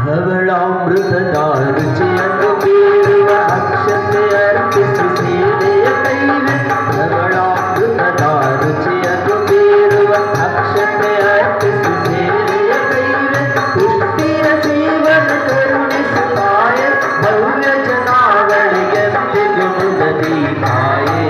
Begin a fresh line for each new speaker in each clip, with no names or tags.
ಧವಳಾಮೃತದ ರುಚಿಯನ್ನು ಬೀರುವ ಅಕ್ಷತೆ ಅರ್ಪಿಸಿ ಸೇವೆಯ ಕೈವೆ ಧವಳಾಮೃತದ ರುಚಿಯನ್ನು ಬೀರುವ ಅಕ್ಷತೆ ಅರ್ಪಿಸಿ ಸೇವೆಯ ಕೈವೆ ಪುಷ್ಟಿಯ ಜೀವನ ಕರುಣಿಸುತ್ತಾಯ ಭವ್ಯ ಜನಾಗಳಿಗೆ ಮುದದಿ ತಾಯೇ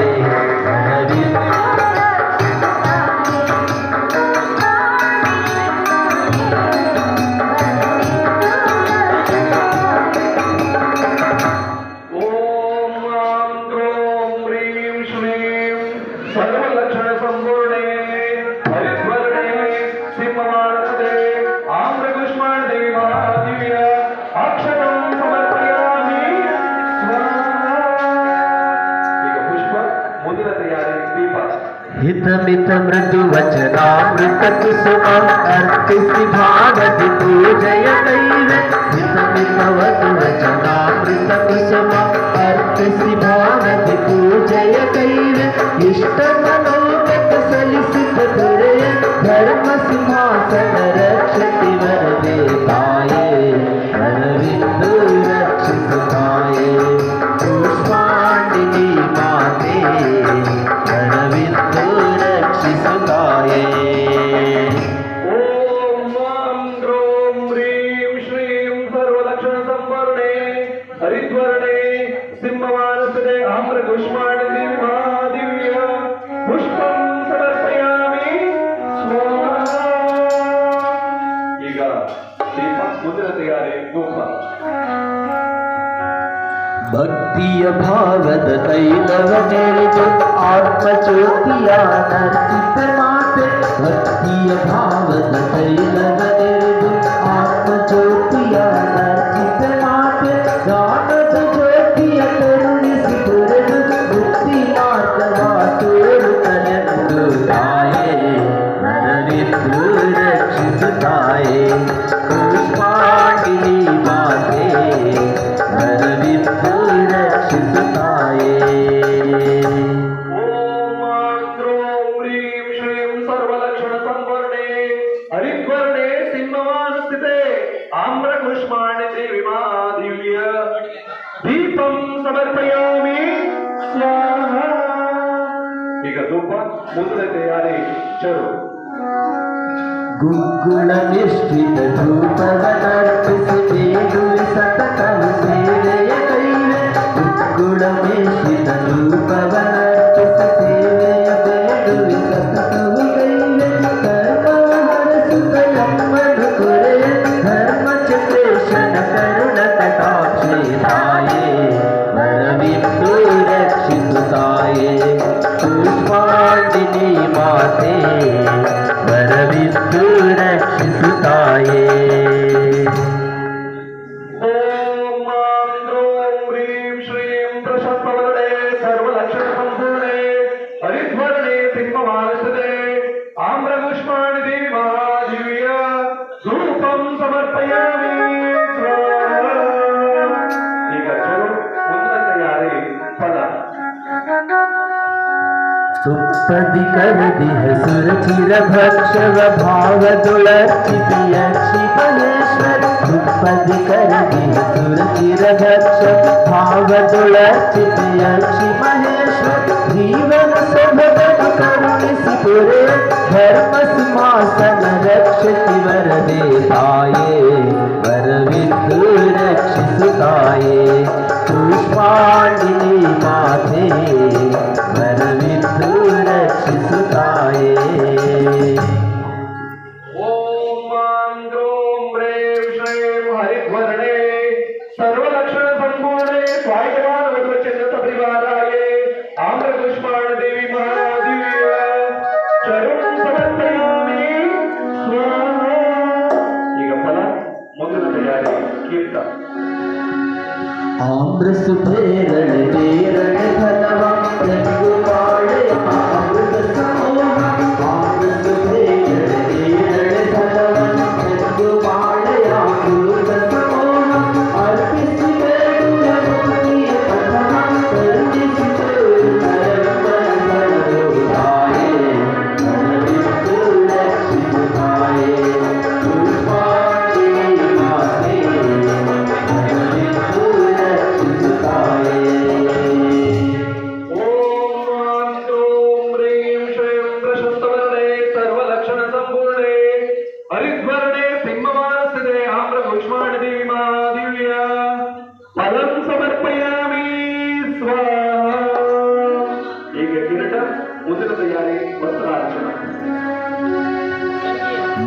ಹಿತಮಿತ ಮೃದು ವಚನಾಮೃತ ಕುಸುಮ ಅರ್ಪಿಸಿ ಭಾವದಿ ಪೂಜೆಯ ಕೈವೆ ಹಿತಮಿತ ವಧು ವಚನಾಮೃತ ಕುಸುಮ ಅರ್ಪಿಸಿ ಭಾವದಿ ಪೂಜೆಯ ಕೈವೆ ಇಷ್ಟ ಮನೋಗತ ಸಲ್ಲಿಸಿದ ದೊರೆಯ ಧರ್ಮ ಸಿಂಹಾಸನ ರಕ್ಷತಿ ವರದೆ ತಾಯೇ ವರವಿಂದು ರಕ್ಷಿಸು ತಾಯೇ ಪುಷ್ಪಾಂಡಿನಿ ಮಾತೆ ವರವಿಂದು ರಕ್ಷಿಸು ತಾಯೇ
ಓಂ ಮಾಂ ಗ್ರೋಂ ಹ್ರೀಂ ಶ್ರೀಂ ಸರ್ವಲಕ್ಷಣ ಸಂವರ್ಣೆ ಹರಿದ್ವರ್ಣೆ ಸಿಂಹವಾನಸದೆ ಆಮ್ರಕುಷ್ಮಾಂಡ ದೇವಿ ಮಹಾದಿವ್ಯ ಪುಷ್ಪಂ ಸಮರ್ಪಯಾಮಿ ಸ್ವಾಹಾ. ಈಗ ದೀಪ ಮುಂದಿನ ತಯಾರಿ ಧೂಪ.
ಭಕ್ತಿಯ ಭಾವದ ತೈಲವ ನೆರೆದು ಆತ್ಮಜ್ಯೋತಿಯ ನರ್ಸಿತ ಮಾತೆ ಭಕ್ತಿಯ ಭಾವದ ತೈಲವ ನೆರೆದು ಆತ್ಮಜ್ಯೋತಿಯ ನರ್ಸಿತ ಮಾತೆ ಗಾನದ ಜ್ಯೋತಿಯ ಕರುಣಿಸಿ ತೊರೆದು ಮುಕ್ತಿ ಮಾರ್ಗವ ತೋರುತ್ತನೆಂದು ತಾಯೇ ವರವಿಂದು ರಕ್ಷಿಸು ತಾಯೇ ಪುಷ್ಪಾಂಡಿನಿ ಮಾತೆ ವರವಿಂದು ರಕ್ಷಿಸು ತಾಯೇ.
ಓಂ ಮಾಂ ಗ್ರೋಂ ಹ್ರೀಂ ಶ್ರೀಂ ಸರ್ವಲಕ್ಷಣ ಸಂವರ್ಣೆ ಹರಿದ್ವರ್ಣೆ ಸಿಂಹವಾನಸ್ಥಿತೆ ಆಮ್ರಕುಷ್ಮಾಂಡ ದೇವಿ ಮಹಾದಿವ್ಯ ದೀಪಂ ಸಮರ್ಪಯಾಮಿ ಸ್ವಾಹಾ. ಈಗ ಧೂಪ ಮುಂದಿನ ತಯಾರಿ ಚರು.
ಗುಗ್ಗುಳ ಮಿಶ್ರಿತ ಧೂಪವನರ್ಪಿಸಿ ಬೇಡುವೆ ಸತತವು ಸೇವೆಯ ಕೈವೆ ಗುಗ್ಗುಳ ಮಿಶ್ರಿತ ಧೂಪವನರ್ಪಿಸಿ ಸೇವೆಯ ಬೇಡುವೆ ಸತತವು ಕೈವೆ ಕರ್ಮವ ಹರಸುತ್ತ ಎಮ್ಮನು ಕೊರೆಯ ಧರ್ಮ ಚಕ್ರೇಶನ ಕರುಣ ಕಟಾಕ್ಷಿ ತಾಯೇ ವರವಿಂದು ರಕ್ಷಿಸು ತಾಯೇ ಪುಷ್ಪಾಂಡಿನಿ ಮಾತೆ ವರವಿಂದು ರಕ್ಷಿಸು ತಾಯೇ.
ಓಂ ಮಾಂ ಗ್ರೋಂ ಹ್ರೀಂ ಶ್ರೀಂ ಪ್ರಶಸ್ತವರ್ಣೆ ಸರ್ವಲಕ್ಷಣ ಸಂಪೂರ್ಣೆ ಹರಿದ್ವರ್ಣೆ ಸಿಂಹವಾನಸದೆ ಆಮ್ರಕುಷ್ಮಾಂಡ ದೇವಿ ಮಹಾದಿವ್ಯ ಧೂಪಂ ಸಮರ್ಪಯಾಮಿ ಸ್ವಾಹಾ. ಈಗ ಚಲು ಮುಂದಿನ ತಯಾರಿ ಫಲ.
ತುಪ್ಪದಿ ಕರದಿ ಹೆಸುರ ಚಿರ ಭಕ್ಷವ ಭಾವದೊಳರ್ಚಿತಿಯ ಶಿವನೇಶ್ವರ ತುಪ್ಪದಿ ಕರದಿ ಹೆಸುರ ಚಿರ ಭಕ್ಷ ಭಾವದೊಳರ್ಚಿತಿಯ ಶಿವನೇಶ್ವರ ಜೀವನ ಸೊಬಗನು ಕರುಣಿಸಿ ಪುರೇ ಧರ್ಮ ಸಿಂಹಾಸನ ರಕ್ಷತಿ ವರದೆ ತಾಯೇ ವರವಿಂದು ರಕ್ಷಿಸು ತಾಯೇ ಪುಷ್ಪಾಂಡಿನಿ ಮಾತೆ ವರವಿಂದು ರಕ್ಷಿಸು ತಾಯೇ.
ಓಂ ಮಾಂ ಗ್ರೋಂ ಹ್ರೀಂ ಶ್ರೀಂ ಹರಿದ್ವರ್ಣೆ ಸರ್ವಲಕ್ಷಣ ಸಂಪೂರ್ಣೆ ಸ್ವಾಯಮಾನ ವಧುವಚನ ಸಪರಿವಾರಾಯೇ ಆಮ್ರಕುಷ್ಮಾಂಡ ದೇವಿ ಮಹಾದಿವ್ಯ ಚರುಂ ಸಮರ್ಪಯಾಮಿ ಸ್ವಾಹಾ. ಈಗ ಫಲ ಮುಂದಿನ ತಯಾರಿ ಕೀರ್ತ.
ಆಮ್ರಸು ಬೇರಳೆ ಬೇರಳೆ ಫಲವ ತೆಂಗು ಬಾಳೆ ಅಮೃತ ಸಮೂಹ ಆಮ್ರಸು ಬೇರಳೆ ಬೇರಳೆ ಫಲವ ತೆಂಗು ಬಾಳೆ ಅಮೃತ ಸಮೂಹ ಅರ್ಪಿಸಿ ಬೇಡುವ ಮುಕ್ತಿಯ ಪಥವ ಕರುಣಿಸಿ ತೋರು ತಾಯೇ ವರವಿಂದು ರಕ್ಷಿಸು ತಾಯೇ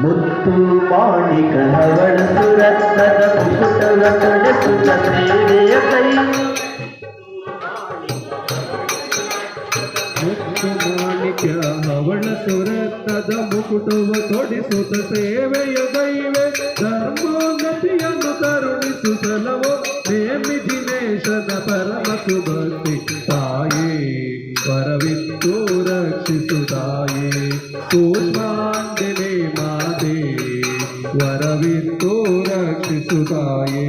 ಮುತ್ತು ಮಾಣಿಕ ಹವಳ ಸುರತ್ನದ ಮುಕುಟವ ತೊಡೆಸುತ್ತ ಸೇವೆಯ ಕೈ
ಮುತ್ತು ಮಾಣಿಕ್ಯ ಹವಳ ಸುರತ್ನದ ಮುಕುಟವ ತೊಡಿಸುತ್ತ ಸೇವೆಯ ದೈವೆ ಧರ್ಮೋನ್ನತಿಯನ್ನು ಕರುಣಿಸು ಸಲವೋ ನೇಮಿ ದಿನೇಶನ ಪರಮ ಸುಭಕ್ತಿ ತಾಯೇ ವರವಿತ್ತು ರಕ್ಷಿಸು ತಾಯೇ ಕೂಷ್ಮಾಂಡಿನಿ ಮಾತೆ ವರವಿತ್ತು ರಕ್ಷಿಸು ತಾಯೇ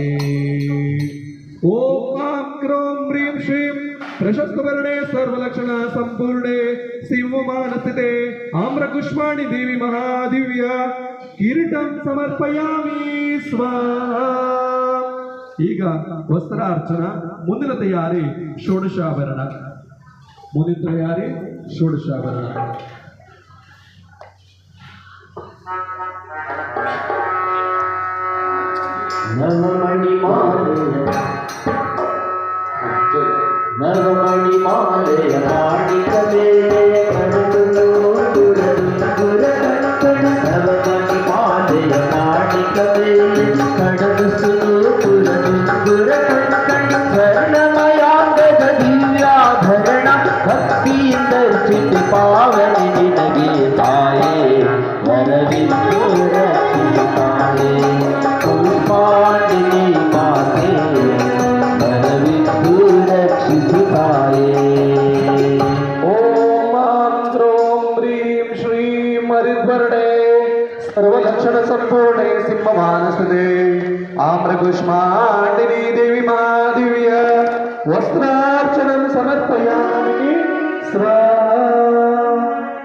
ಓಂ ಆಂ ಕ್ರೋಂ ಹ್ರೀಂ ಶ್ರೀಂ ಪ್ರಶಸ್ತವರ್ಣೆ ಸರ್ವಲಕ್ಷಣ ಸಂಪೂರ್ಣೆ ಸಿಂಹಮಾನಸ್ಥಿತೆ ಆಮ್ರಕುಷ್ಮಾಣಿ ದೇವಿ ಮಹಾದಿವ್ಯ ಕಿರೀಟಂ ಸಮರ್ಪಯಾಮಿ ಸ್ವಾಹಾ. ಈಗ ವಸ್ತ್ರಾರ್ಚನ. ಮುಂದಿನ ತಯಾರಿ ಷೋಡಶಾಭರಣ. ಮುಂದಿನ ತಯಾರಿ ಷೋಡಶಾಭರಣ.
ನವಮಣಿ ಮಾಲೆಯ ಮಾಣಿಕ ಬೇಲೆಯ ಕಡಲು ಸುಂಗುರ ಕಣ್ಕಣ. ನವಮಣಿ ಮಾಲೆಯ ಮಾಣಿಕ ಬೇಲೆ ಕಡಲು ಸುಂಗುರ ಕಣ್ಕಣ. ಸ್ವರ್ಣಮಯಾಂಗದ ದಿವ್ಯಾಭರಣ ಭಕ್ತಿಯಿಂದ ಚಿತಿ ಪಾವನಿ ನಿನಗೆ ತಾಯೇ ವರವಿತ್ತು ರಕ್ಷಿಸು ತಾಯೇ ಕೂಷ್ಮಾಂಡಿನಿ ಮಾತೆ ವರವಿತ್ತು ರಕ್ಷಿಸು ತಾಯೇ.
ಓಂ ಆಂ ಕ್ರೋಂ ಹ್ರೀಂ ಶ್ರೀಂ ಹರಿದ್ವರ್ಣೆ ಸರ್ವಲಕ್ಷಣ ಸಂಪೂರ್ಣೆ ಸಿಂಹಮಾನಸ್ಥಿತೆ ಆಮ್ರಕುಷ್ಮಾಂಡಿನಿ ದೇವಿ ಮಹಾದಿವ್ಯ ವಸ್ತ್ರಾರ್ಚನಂ ಸಮರ್ಪಯಾಮಿ ಸ್ವಾಹಾ.